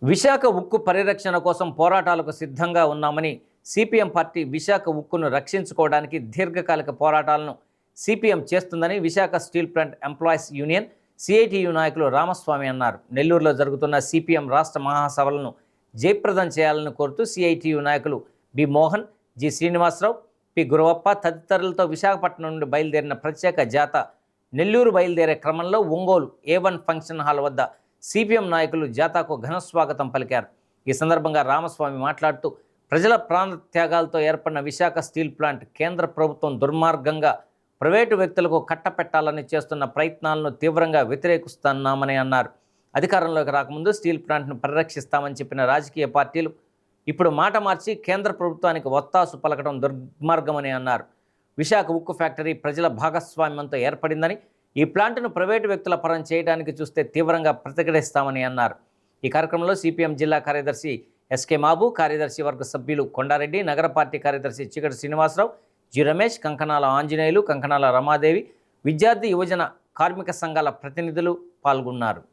విశాఖ ఉక్కు పరిరక్షణ కోసం పోరాటాలకు సిద్ధంగా ఉన్నామని సిపిఎం పార్టీ విశాఖ ఉక్కును రక్షించుకోవడానికి దీర్ఘకాలిక పోరాటాలను సిపిఎం చేస్తుందని Visakha steel plant employees union CITU నాయకులు రామస్వామి అన్నారు. నెల్లూరులో జరుగుతున్న సిపిఎం రాష్ట్ర మహాసభలను జయప్రదం చేయాలని కోరుతూ సిఐటియు నాయకులు B Mohan, G Srinivasarao, P Guravappa తదితరులతో విశాఖపట్నం నుండి బయలుదేరిన ప్రత్యేక జాత నెల్లూరు బయలుదేరే క్రమంలో ఒంగోలు A1 ఫంక్షన్ హాల్ వద్ద సిపిఎం నాయకులు జాతాకు ఘనస్వాగతం పలికారు. ఈ సందర్భంగా రామస్వామి మాట్లాడుతూ ప్రజల ప్రాణ త్యాగాలతో ఏర్పడిన విశాఖ స్టీల్ ప్లాంట్ కేంద్ర ప్రభుత్వం దుర్మార్గంగా ప్రైవేటు వ్యక్తులకు కట్టపెట్టాలని చేస్తున్న ప్రయత్నాలను తీవ్రంగా వ్యతిరేకిస్తున్నామని అన్నారు. అధికారంలోకి రాకముందు స్టీల్ ప్లాంట్ను పరిరక్షిస్తామని చెప్పిన రాజకీయ పార్టీలు ఇప్పుడు మాట మార్చి కేంద్ర ప్రభుత్వానికి ఒత్తాసు పలకడం దుర్మార్గమని అన్నారు. విశాఖ ఉక్కు ఫ్యాక్టరీ ప్రజల భాగస్వామ్యంతో ఏర్పడిందని, ఈ ప్లాంట్ను ప్రైవేటు వ్యక్తుల పరం చేయడానికి చూస్తే తీవ్రంగా ప్రతిఘటిస్తామని అన్నారు. ఈ కార్యక్రమంలో సిపిఎం జిల్లా కార్యదర్శి ఎస్కే మాబు, కార్యదర్శి వర్గ సభ్యులు కొండారెడ్డి, నగర పార్టీ కార్యదర్శి చికటి శ్రీనివాసరావు, జి రమేష్, కంకణాల ఆంజనేయులు, కంకణాల రమాదేవి, విద్యార్థి యువజన కార్మిక సంఘాల ప్రతినిధులు పాల్గొన్నారు.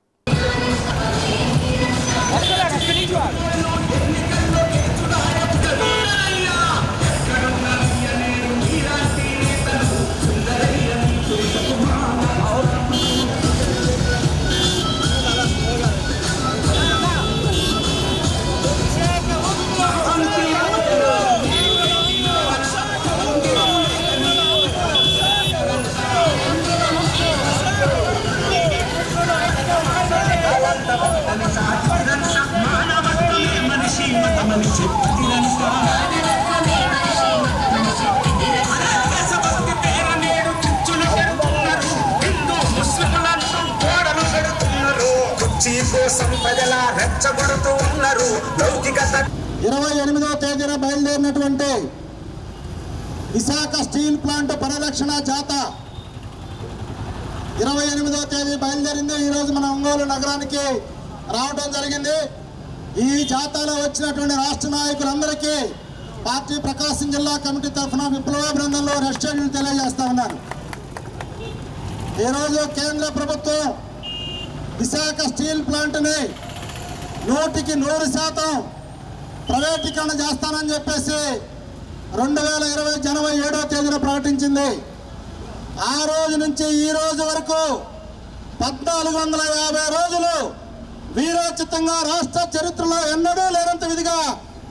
సంపదల రెచ్చగొడుతూ ఉన్నారు. 28వ తేదీన బయలుదేరినటువంటి విశాఖ స్టీల్ ప్లాంట్ పరిరక్షణ జాత 28వ తేదీ బయలుదేరింది. ఈరోజు మన ఒంగోలు నగరానికి రావడం జరిగింది. ఈ జాతాలో వచ్చినటువంటి రాష్ట్ర నాయకులందరికీ పార్టీ ప్రకాశం జిల్లా కమిటీ తరఫున విప్లవ బృందంలో రెస్టారెంట్ తెలియజేస్తా ఉన్నాను. ఈరోజు కేంద్ర ప్రభుత్వం విశాఖ స్టీల్ ప్లాంట్ని 100% ప్రైవేటీకరణ చేస్తానని చెప్పేసి 2020 జనవరి 7వ తేదీన ప్రకటించింది. ఆ రోజు నుంచి ఈ రోజు వరకు 1450 రోజులు వీరోచితంగా రాష్ట్ర చరిత్రలో ఎన్నడూ లేనంత విధిగా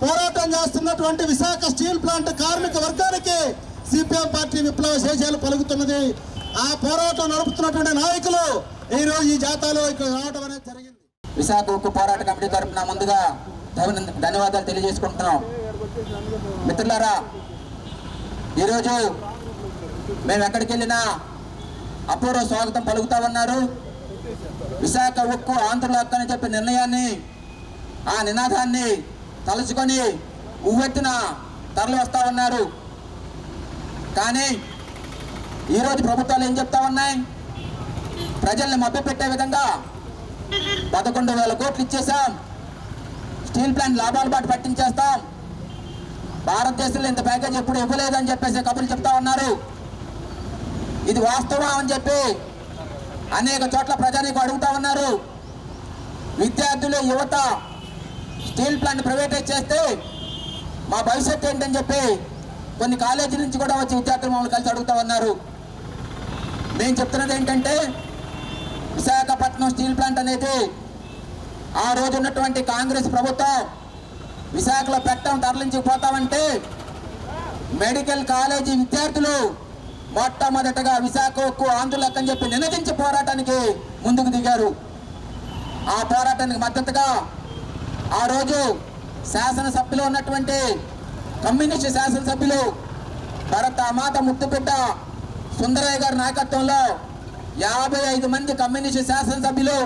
పోరాటం చేస్తున్నటువంటి విశాఖ స్టీల్ ప్లాంట్ కార్మిక వర్గానికి సిపిఎం పార్టీ విప్లవ శేషాలు పలుకుతున్నది. ఆ పోరాటం నడుపుతున్నటువంటి నాయకులు ఈరోజు ఈ జాతాలో ఇక్కడ రావడం అనేది జరిగింది. విశాఖ ఉక్కు పోరాట కమిటీ తరఫున ముందుగా ధన్యవాదాలు తెలియజేసుకుంటున్నాం. మిత్రులారా, ఈరోజు మేము ఎక్కడికి వెళ్ళినా అపూర్వ స్వాగతం పలుకుతా ఉన్నారు. విశాఖ ఉక్కు ఆంధ్రుల హక్కు అని చెప్పే నిర్ణయాన్ని, ఆ నినాదాన్ని తలుచుకొని ఉవ్వెత్తున తరలి వస్తూ ఉన్నారు. కానీ ఈరోజు ప్రభుత్వాలు ఏం చెప్తా ఉన్నాయి? ప్రజల్ని మభ్యపెట్టే విధంగా 11,000 కోట్లు ఇచ్చేసాం, స్టీల్ ప్లాంట్ లాభాల బాట పట్టించేస్తాం, భారతదేశంలో ఇంత ప్యాకేజ్ ఎప్పుడు ఇవ్వలేదని చెప్పేసి కబుర్లు చెప్తా ఉన్నారు. ఇది వాస్తవం అని చెప్పి అనేక చోట్ల ప్రజానికి అడుగుతా ఉన్నారు. విద్యార్థులు, యువత స్టీల్ ప్లాంట్ ప్రైవేటైజ్ చేస్తే మా భవిష్యత్తు ఏంటని చెప్పి కొన్ని కాలేజీల నుంచి కూడా వచ్చి విద్యార్థులు మమ్మల్ని కలిసి అడుగుతా ఉన్నారు. మేము చెప్తున్నది ఏంటంటే, విశాఖపట్నం స్టీల్ ప్లాంట్ అనేది ఆ రోజు ఉన్నటువంటి కాంగ్రెస్ ప్రభుత్వం విశాఖలో పెట్టడం తరలించిపోతామంటే మెడికల్ కాలేజీ విద్యార్థులు మొట్టమొదటగా విశాఖ ఉక్కు ఆంధ్రుల హక్కు అని చెప్పి నినదించి పోరాటానికి ముందుకు దిగారు. ఆ పోరాటానికి మద్దతుగా ఆ రోజు శాసనసభ్యులు ఉన్నటువంటి కమ్యూనిస్టు శాసనసభ్యులు భరత మాత ముద్దుబిడ్డ సుందరయ్య గారి నాయకత్వంలో 55 మంది కమ్యూనిస్టు శాసనసభ్యులు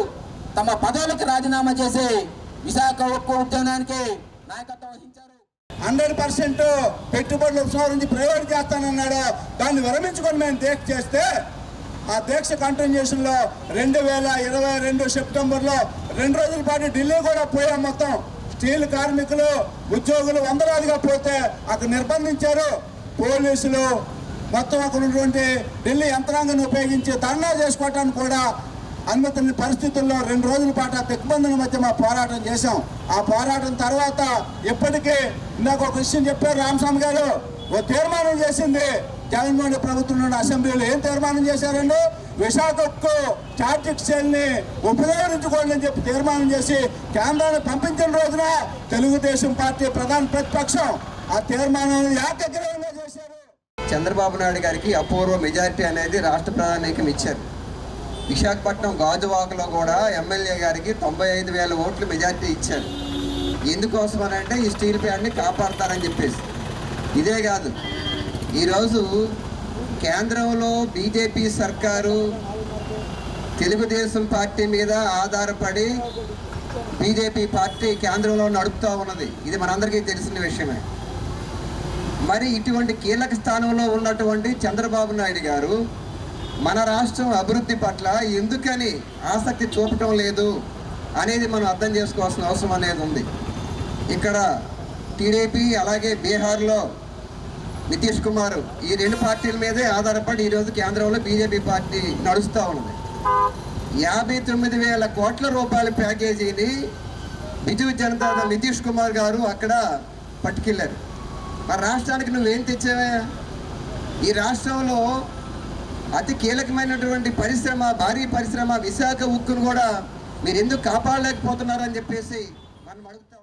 తమ పదవులకు రాజీనామా చేసి విశాఖ ఉక్కు ఉద్యమానికి నాయకత్వం వహించారు. 100% పెట్టుబడులు ఉపసంహరించి ప్రైవేట్ చేస్తానన్నాడు. దాన్ని విరమించుకొని మేము దీక్ష చేస్తే ఆ దీక్ష కంటిన్యూషన్లో 2022 సెప్టెంబర్లో 2 రోజుల పాటు ఢిల్లీ కూడా పోయాం. మొత్తం స్టీల్ కార్మికులు, ఉద్యోగులు వందలాదిగా పోతే అక్కడ నిర్బంధించారు పోలీసులు. మొత్తం అక్కడ ఉన్నటువంటి ఢిల్లీ యంత్రాంగాన్ని ఉపయోగించి ధర్నా చేసుకోవటానికి కూడా అనుమతిని పరిస్థితుల్లో 2 రోజుల పాటు ఆ దిగ్బంధన మధ్య మా పోరాటం చేశాం. ఆ పోరాటం తర్వాత ఇప్పటికీ ఇందాక ఒక విషయం చెప్పారు రామస్వామి గారు, ఓ తీర్మానం చేసింది జగన్మోహన్ రెడ్డి ప్రభుత్వం నుండి అసెంబ్లీలో. ఏం తీర్మానం చేశారండి? విశాఖకు చార్జిక్ సెల్ని ఉపయోగించుకోండి అని చెప్పి తీర్మానం చేసి కేంద్రాన్ని పంపించిన రోజున తెలుగుదేశం పార్టీ ప్రధాన ప్రతిపక్షం ఆ తీర్మానాన్ని ఏకగ్రీవంగా చేశారు. చంద్రబాబు నాయుడు గారికి అపూర్వ మెజారిటీ అనేది రాష్ట్ర ప్రధానికం ఇచ్చారు. విశాఖపట్నం గాజువాకలో కూడా ఎమ్మెల్యే గారికి 95,000 ఓట్లు మెజారిటీ ఇచ్చారు. ఎందుకోసం అని అంటే ఈ స్టీల్ ప్లాంట్ని కాపాడతారని చెప్పేసి. ఇదే కాదు, ఈరోజు కేంద్రంలో బీజేపీ సర్కారు తెలుగుదేశం పార్టీ మీద ఆధారపడి బీజేపీ పార్టీ కేంద్రంలో నడుపుతూ ఉన్నది. ఇది మనందరికీ తెలిసిన విషయమే. మరి ఇటువంటి కీలక స్థానంలో ఉన్నటువంటి చంద్రబాబు నాయుడు గారు మన రాష్ట్రం అభివృద్ధి పట్ల ఎందుకని ఆసక్తి చూపటం లేదు అనేది మనం అర్థం చేసుకోవాల్సిన అవసరం అనేది ఉంది. ఇక్కడ టీడీపీ అలాగే బీహార్లో నితీష్ కుమార్, ఈ 2 పార్టీల మీదే ఆధారపడి ఈరోజు కేంద్రంలో బీజేపీ పార్టీ నడుస్తూ ఉన్నది. 59,000 కోట్ల రూపాయల ప్యాకేజీని బిజు జనతా దళ్ నితీష్ కుమార్ గారు అక్కడ పట్టుకెళ్ళారు. మరి రాష్ట్రానికి నువ్వేం తెచ్చావా? ఈ రాష్ట్రంలో అతి కీలకమైనటువంటి పరిశ్రమ, భారీ పరిశ్రమ విశాఖ ఉక్కును కూడా మీరు ఎందుకు కాపాడలేకపోతున్నారని చెప్పేసి మనం అడుగుతాం.